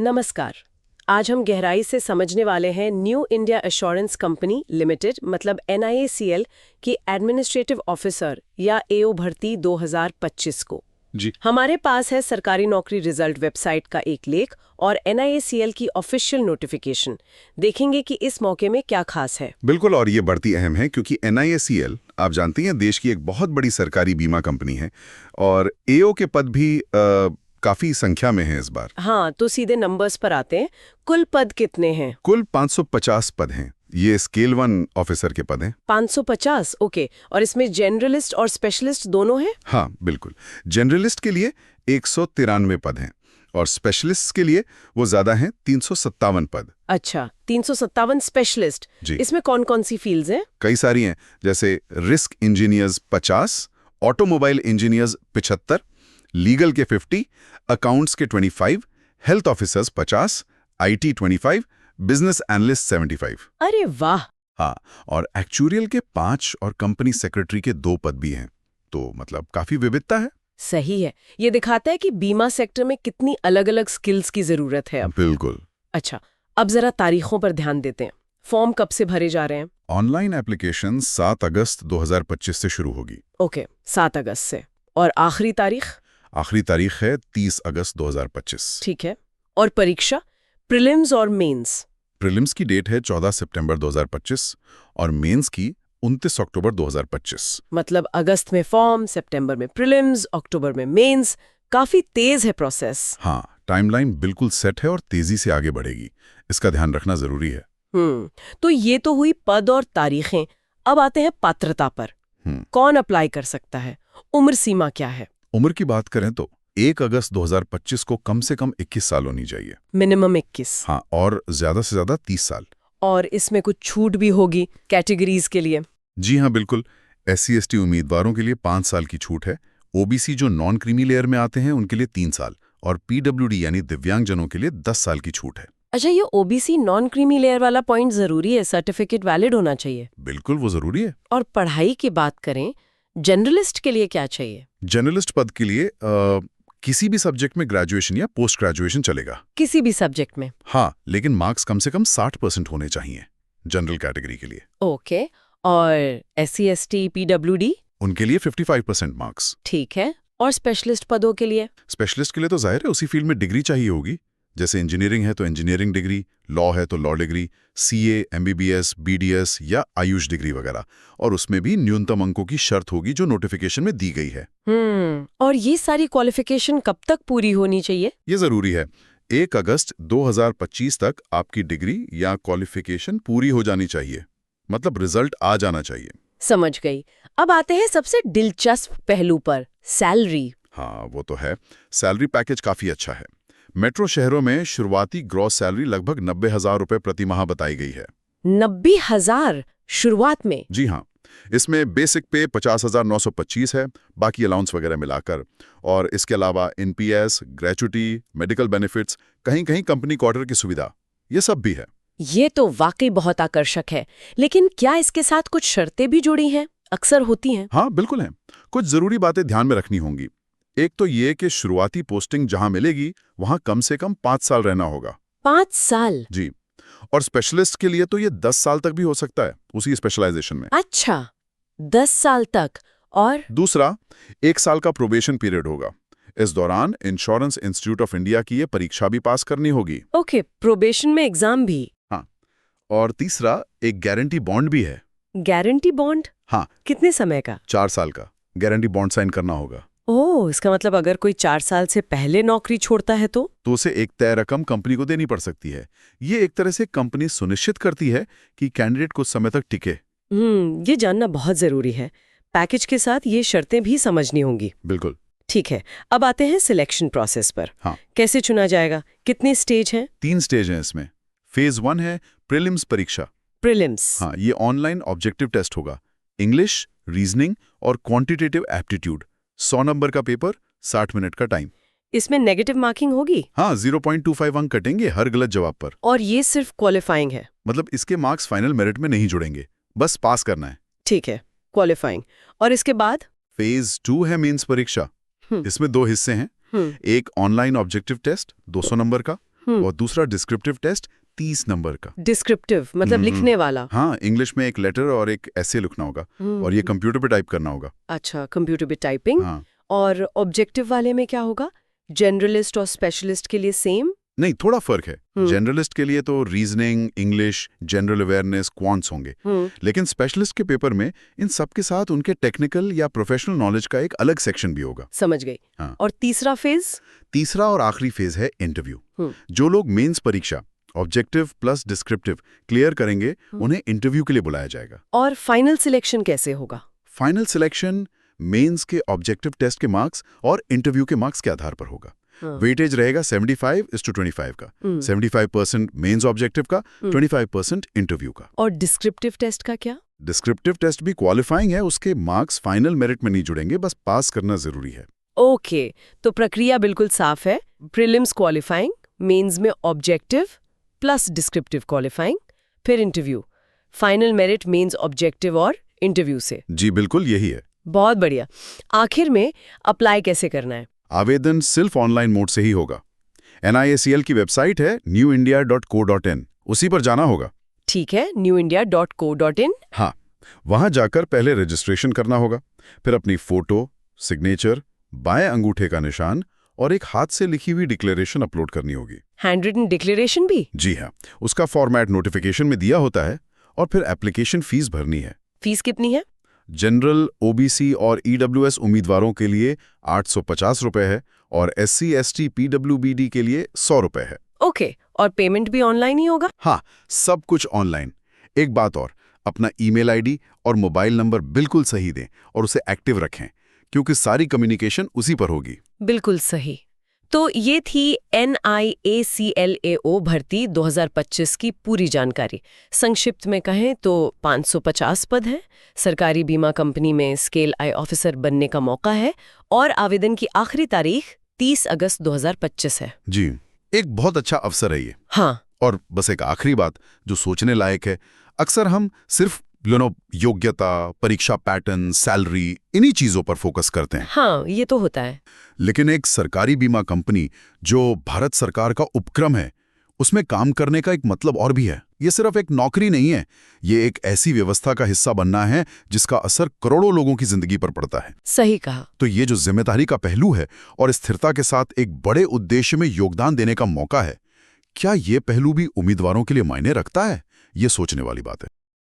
नमस्कार। आज हम गहराई से समझने वाले हैं new India assurance company limited मतलब NIACL की एडमिनिस्ट्रेटिव ऑफिसर या AO भर्ती 2025 को। जी हमारे पास है सरकारी नौकरी रिजल्ट वेबसाइट का एक लेख और NIACL की ऑफिशियल नोटिफिकेशन। देखेंगे कि इस मौके में क्या खास है। बिल्कुल, और ये बढ़ती अहम है क्योंकि NIACL आप जानती हैं देश की एक बहुत बड़ी सरकारी बीमा कंपनी है और AO के पद भी काफी संख्या में है इस बार। हाँ, तो सीधे नंबर्स पर आते हैं। कुल पद कितने हैं? कुल 550 पद हैं। ये स्केल 1 ऑफिसर के पद हैं। 550, ओके। और इसमें जनरलिस्ट और स्पेशलिस्ट दोनों हैं? हाँ बिल्कुल, जनरलिस्ट के लिए 193 पद हैं और स्पेशलिस्ट के लिए वो ज्यादा हैं, 357 पद। अच्छा, 357 स्पेशलिस्ट। जी। इसमें कौन कौन सी फील्ड्स हैं? कई सारी हैं, जैसे risk engineers 50, automobile engineers 75, legal के 50, अकाउंट्स के 25, health officers 50, IT 25, business analyst 75। अरे वाह! हाँ, और एक्चुरियल के 5 और कंपनी सेक्रेटरी के 2 पद भी हैं। तो मतलब काफी विविधता है। सही है। ये दिखाता है कि बीमा सेक्टर में कितनी अलग-अलग स्किल्स की जरूरत है अब। बिल्कुल। अच्छा, अब जरा तारीखों पर ध्यान देते हैं। फॉर्म कब से भरे जा रहे हैं? ऑनलाइन एप्लीकेशन 7 अगस्त 2025 से शुरू होगी। ओके, 7 अगस्त से। और आखिरी तारीख? आखिरी तारीख है 30 अगस्त 2025। ठीक है। और परीक्षा? प्रीलिम्स और मेंस? प्रीलिम्स की डेट है 14 सितंबर 2025 और मेंस की 29 अक्टूबर 2025। मतलब अगस्त में फॉर्म, सितंबर में प्रीलिम्स, अक्टूबर में मेंस। काफी तेज है प्रोसेस। हाँ, टाइमलाइन बिल्कुल सेट है और तेजी से आगे बढ़ेगी। इसका ध्यान रखना जरूरी है। तो ये तो हुई पद और तारीखें। अब आते हैं पात्रता पर। कौन अप्लाई कर सकता है? उम्र सीमा क्या है? उम्र की बात करें तो 1 अगस्त 2025 को कम से कम 21 साल होनी चाहिए। मिनिमम 21। हाँ, और ज्यादा से ज्यादा 30 साल। और इसमें कुछ छूट भी होगी कैटेगरीज के लिए? जी हाँ बिल्कुल, SC/ST उम्मीदवारों के लिए 5 साल की छूट है। OBC जो नॉन क्रीमी लेयर में आते हैं उनके लिए 3 साल और PWD यानी दिव्यांगजनों के लिए 10 साल की छूट है। अच्छा, ये OBC नॉन क्रीमी लेयर वाला पॉइंट जरूरी है? सर्टिफिकेट वैलिड होना चाहिए? बिल्कुल, वो जरूरी है। और पढ़ाई की बात करें, जर्नलिस्ट के लिए क्या चाहिए? जर्नलिस्ट पद के लिए किसी भी सब्जेक्ट में ग्रेजुएशन या पोस्ट ग्रेजुएशन चलेगा। किसी भी सब्जेक्ट में? हाँ, लेकिन मार्क्स कम से कम 60% होने चाहिए जनरल कैटेगरी के लिए। ओके। और SC/ST PWD? उनके लिए 55% मार्क्स। ठीक है। और स्पेशलिस्ट पदों के लिए? स्पेशलिस्ट के लिए तो जाहिर है उसी फील्ड में डिग्री चाहिए होगी। जैसे इंजीनियरिंग है तो इंजीनियरिंग डिग्री, लॉ है तो law degree, CA, MBBS, BDS या आयुष डिग्री वगैरह। और उसमें भी न्यूनतम अंकों की शर्त होगी जो नोटिफिकेशन में दी गई है। और ये सारी क्वालिफिकेशन कब तक पूरी होनी चाहिए? ये जरूरी है। 1 अगस्त 2025 तक आपकी डिग्री या क्वालिफिकेशन पूरी हो जानी चाहिए, मतलब रिजल्ट आ जाना चाहिए। समझ गई। अब आते हैं सबसे दिलचस्प पहलू पर, सैलरी। हाँ, वो तो है। सैलरी पैकेज काफी अच्छा है। मेट्रो शहरों में शुरुआती ग्रॉस सैलरी लगभग 90,000 रुपए प्रति माह बताई गई है। 90,000 शुरुआत में? जी हाँ, इसमें बेसिक पे 50,925 है, बाकी अलाउंस वगैरह मिलाकर। और इसके अलावा NPS, ग्रेचुटी, मेडिकल बेनिफिट्स, कहीं कहीं कंपनी क्वार्टर की सुविधा, ये सब भी है। ये तो वाकई बहुत आकर्षक है। लेकिन क्या इसके साथ कुछ शर्तें भी जुड़ी हैं? अक्सर होती हैं। हाँ बिल्कुल है। कुछ जरूरी बातें ध्यान में रखनी होंगी। एक तो ये कि शुरुआती पोस्टिंग जहां मिलेगी वहां कम से कम 5 साल रहना होगा। 5 साल? जी। और स्पेशलिस्ट के लिए तो ये 10 साल तक भी हो सकता है उसी स्पेशलाइजेशन में। अच्छा, 10 साल तक। और दूसरा, 1 साल का प्रोबेशन पीरियड होगा। इस दौरान इंश्योरेंस इंस्टीट्यूट ऑफ इंडिया की ये परीक्षा भी पास करनी होगी। ओके, प्रोबेशन में एग्जाम भी? हाँ। और तीसरा, एक गारंटी बॉन्ड भी है। Guarantee bond? हाँ। कितने समय का? 4 साल का गारंटी बॉन्ड साइन करना होगा। ओह, इसका मतलब अगर कोई 4 साल से पहले नौकरी छोड़ता है तो उसे एक तय रकम कंपनी को देनी पड़ सकती है। ये एक तरह से कंपनी सुनिश्चित करती है कि कैंडिडेट कुछ समय तक टिके। ये जानना बहुत जरूरी है। पैकेज के साथ ये शर्तें भी समझनी होंगी। बिल्कुल। ठीक है, अब आते हैं सिलेक्शन प्रोसेस पर। हाँ। कैसे चुना जाएगा? कितने स्टेज हैं? 3 स्टेज हैं इसमें। फेज 1 है प्रीलिम्स परीक्षा। प्रीलिम्स? हाँ, ये ऑनलाइन ऑब्जेक्टिव टेस्ट होगा। इंग्लिश, रीजनिंग और क्वांटिटेटिव एप्टीट्यूड। 100 नंबर का पेपर, 60 मिनट का टाइम। इसमें नेगेटिव मार्किंग होगी? हाँ, 0.25 अंक कटेंगे हर गलत जवाब पर। और ये सिर्फ क्वालिफाइंग है? मतलब इसके मार्क्स फाइनल मेरिट में नहीं जुड़ेंगे, बस पास करना है। ठीक है, क्वालिफाइंग। और इसके बाद? फेज 2 है मेंस परीक्षा। इसमें 2 हिस्से हैं। एक ऑनलाइन ऑब्जेक्टिव टेस्ट 200 नंबर का और दूसरा डिस्क्रिप्टिव टेस्ट 30 नंबर का। डिस्क्रिप्टिव मतलब लिखने वाला। हाँ, इंग्लिश में एक लेटर और एक ऐसे लिखना होगा और ये कंप्यूटर पे टाइप करना होगा। अच्छा, कंप्यूटर पे टाइपिंग। हाँ। और ऑब्जेक्टिव वाले में क्या होगा? जनरलिस्ट और स्पेशलिस्ट के लिए सेम? नहीं, थोड़ा फर्क है। जनरलिस्ट के लिए तो reasoning, English, general awareness, quants होंगे, लेकिन स्पेशलिस्ट के पेपर में इन सब के साथ उनके टेक्निकल या प्रोफेशनल नॉलेज का एक अलग सेक्शन भी होगा। समझ गई। हाँ। और तीसरा फेज? तीसरा और आखिरी फेज है इंटरव्यू। जो लोग मेंस परीक्षा ऑब्जेक्टिव प्लस डिस्क्रिप्टिव क्लियर करेंगे, उन्हें इंटरव्यू के लिए बुलाया जाएगा। और फाइनल सिलेक्शन कैसे होगा? फाइनल सिलेक्शन मेंस के ऑब्जेक्टिव टेस्ट के मार्क्स और इंटरव्यू के मार्क्स के आधार पर होगा। वेटेज रहेगा 75:25 का। 75% मेंस ऑब्जेक्टिव का, 25% इंटरव्यू का। और डिस्क्रिप्टिव टेस्ट का क्या? डिस्क्रिप्टिव टेस्ट भी क्वालिफाइंग है, उसके मार्क्स फाइनल मेरिट में नहीं जुड़ेंगे, बस पास करना जरूरी है। ओके, तो प्रक्रिया बिल्कुल साफ है। प्रीलिम्स क्वालिफाइंग, मेंस में ऑब्जेक्टिव प्लस डिस्क्रिप्टिव क्वालिफाइंग, फिर interview, final merit mains objective और इंटरव्यू से। जी बिल्कुल यही है। बहुत बढ़िया। आखिर में अप्लाई कैसे करना है? आवेदन सिर्फ ऑनलाइन मोड से ही होगा। NIACL की वेबसाइट है newindia.co.in, उसी पर जाना होगा। ठीक है, newindia.co.in। हाँ, वहां जाकर पहले रजिस्ट्रेशन करना होगा, फिर अपनी फोटो, सिग्नेचर, बाएं अंगूठे का निशान और एक हाथ से लिखी हुई डिक्लेरेशन अपलोड करनी होगी। हैंड रिटन डिक्लेरेशन भी? जी हाँ, उसका फॉर्मेट नोटिफिकेशन में दिया होता है और फिर एप्लीकेशन फीस भरनी है। फीस कितनी है? जनरल, OBC और EWS उम्मीदवारों के लिए 850 रुपए है और SC, ST, PWBD के लिए 100 रुपए है। ओके, और पेमेंट भी ऑनलाइन ही होगा? हाँ, सब कुछ ऑनलाइन। एक बात और, अपना ईमेल ID और मोबाइल नंबर बिल्कुल सही दें और उसे एक्टिव रखें, क्योंकि सारी कम्युनिकेशन उसी पर होगी। बिल्कुल सही। तो ये थी NIACLAO भर्ती 2025 की पूरी जानकारी। संक्षिप्त में कहें तो 550 पद हैं, सरकारी बीमा कंपनी में स्केल आई ऑफिसर बनने का मौका है और आवेदन की आखिरी तारीख 30 अगस्त 2025 है। जी, एक बहुत अच्छा अवसर है ये। हाँ। और बस एक आखिरी बात जो सोचने लायक है, अक्सर हम सिर्फ योग्यता, परीक्षा पैटर्न, सैलरी, इन्हीं चीजों पर फोकस करते हैं। हाँ, ये तो होता है। लेकिन एक सरकारी बीमा कंपनी जो भारत सरकार का उपक्रम है, उसमें काम करने का एक मतलब और भी है। ये सिर्फ एक नौकरी नहीं है, ये एक ऐसी व्यवस्था का हिस्सा बनना है जिसका असर करोड़ों लोगों की जिंदगी पर पड़ता है। सही कहा। तो ये जो जिम्मेदारी का पहलू है और स्थिरता के साथ एक बड़े उद्देश्य में योगदान देने का मौका है, क्या ये पहलू भी उम्मीदवारों के लिए मायने रखता है? ये सोचने वाली बात है।